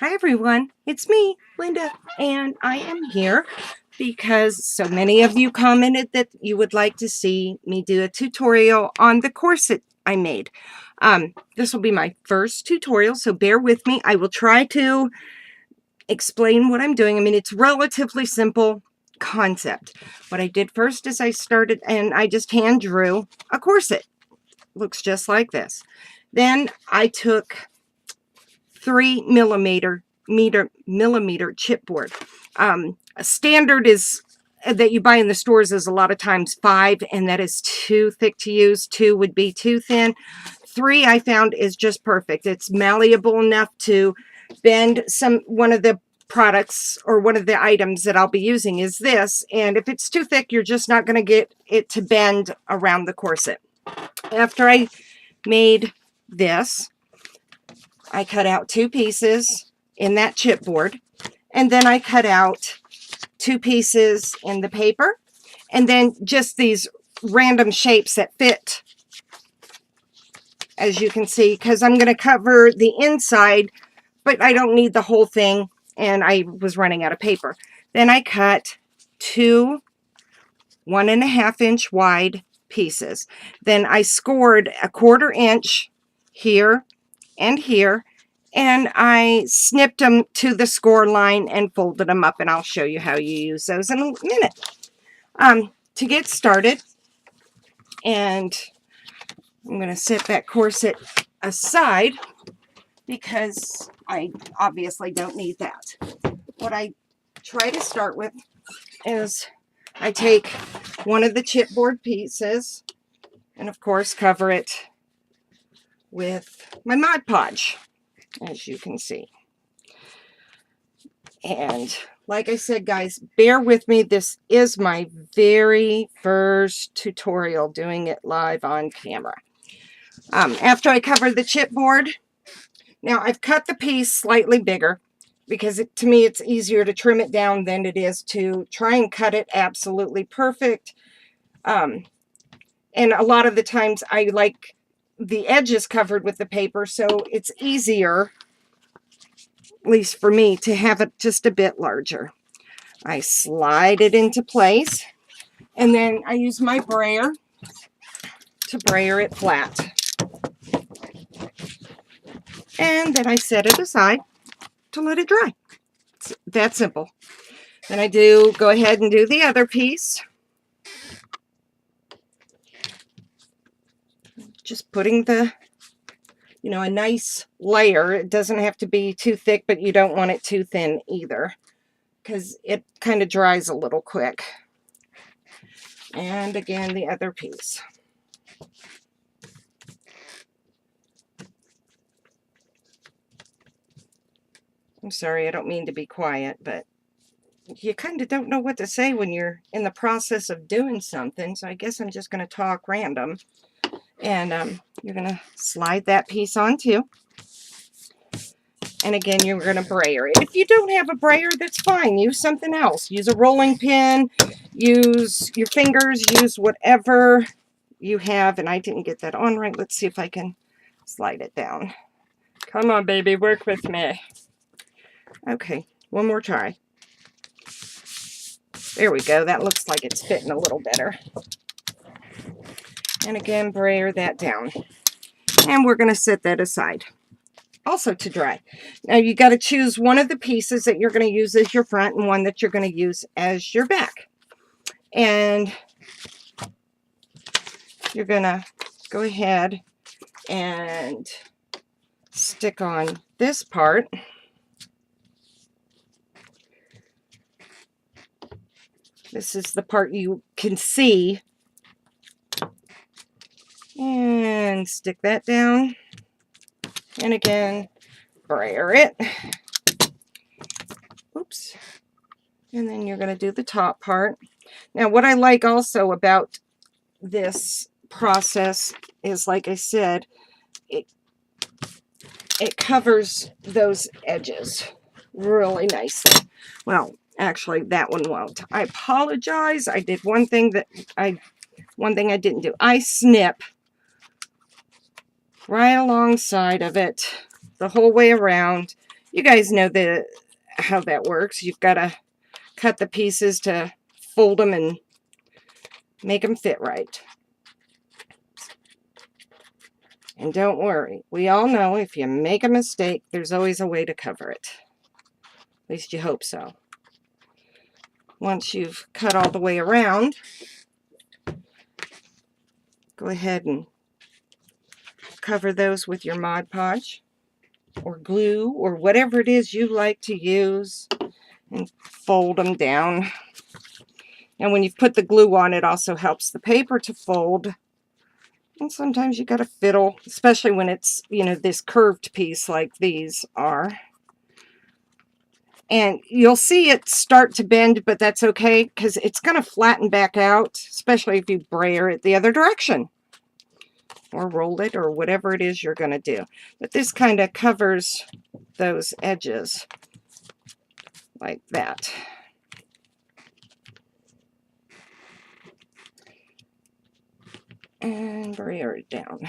Hi everyone, it's me, Linda, and I am here because so many of you commented that you would like to see me do a tutorial on the corset I made. This will be my first tutorial, so bear with me. I will try to explain what I'm doing. I mean, it's relatively simple concept. What I did first is I started and I just hand drew a corset. Looks just like this. Then I took 3 millimeter chipboard. A standard is that you buy in the stores is a lot of times 5, and that is too thick to use. 2 would be too thin. 3 I found is just perfect. It's malleable enough to bend. One of the products or one of the items that I'll be using is this, and if it's too thick, you're just not going to get it to bend around the corset. After I made this, I cut out 2 pieces in that chipboard, and then I cut out 2 pieces in the paper, and then just these random shapes that fit, as you can see, because I'm going to cover the inside, but I don't need the whole thing, and I was running out of paper. Then I cut 2 1.5 inch wide pieces. Then I scored a 1/4 inch here and here, and I snipped them to the score line and folded them up, and I'll show you how you use those in a minute. To get started, and I'm going to set that corset aside because I obviously don't need that. What I try to start with is I take one of the chipboard pieces and of course cover it with my Mod Podge, as you can see. And like I said, guys, bear with me. This is my very first tutorial doing it live on camera. After I cover the chipboard, now I've cut the piece slightly bigger because to me it's easier to trim it down than it is to try and cut it absolutely perfect. And a lot of the times I like the edges covered with the paper, so it's easier, at least for me, to have it just a bit larger. I slide it into place, and then I use my brayer to brayer it flat. And then I set it aside to let it dry. It's that simple. Then I go ahead and do the other piece. Just putting a nice layer. It doesn't have to be too thick, but you don't want it too thin either, because it kind of dries a little quick. And again, the other piece. I'm sorry, I don't mean to be quiet, but you kind of don't know what to say when you're in the process of doing something, so I guess I'm just going to talk random. And you're going to slide that piece on too. And again, you're going to brayer it. If you don't have a brayer, that's fine. Use something else. Use a rolling pin. Use your fingers. Use whatever you have. And I didn't get that on right. Let's see if I can slide it down. Come on, baby. Work with me. Okay. One more try. There we go. That looks like it's fitting a little better. And again, brayer that down. And we're going to set that aside also to dry. Now you got to choose one of the pieces that you're going to use as your front and one that you're going to use as your back. And you're going to go ahead and stick on this part. This is the part you can see. And stick that down. And again, brayer it. Oops. And then you're going to do the top part. Now, what I like also about this process is, like I said, it covers those edges really nicely. Well, actually, that one won't. I apologize. I did one thing I didn't do. I snip right alongside of it the whole way around, You guys know how that works. You've got to cut the pieces to fold them and make them fit right. And don't worry, we all know if you make a mistake, there's always a way to cover it. At least you hope so. Once you've cut all the way around, go ahead and cover those with your Mod Podge or glue or whatever it is you like to use, and fold them down. And when you've put the glue on, it also helps the paper to fold. And sometimes you got to fiddle, especially when it's, you know, this curved piece like these are. And you'll see it start to bend, but that's okay because it's going to flatten back out, especially if you brayer it the other direction or roll it or whatever it is you're going to do. But this kind of covers those edges like that. And brayer it down.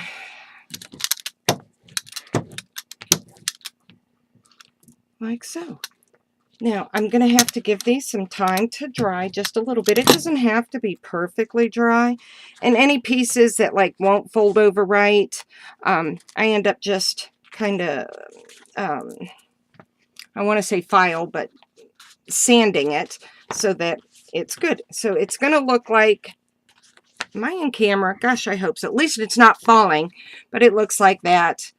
Like so. Now, I'm going to have to give these some time to dry just a little bit. It doesn't have to be perfectly dry. And any pieces that like won't fold over right, I end up just kind of, I want to say file, but sanding it so that it's good. So it's going to look like, am I in camera? Gosh, I hope so. At least it's not falling, but it looks like that.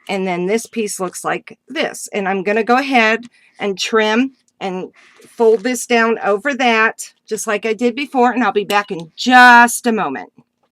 And then this piece looks like this. And I'm going to go ahead and trim and fold this down over that, just like I did before. And I'll be back in just a moment.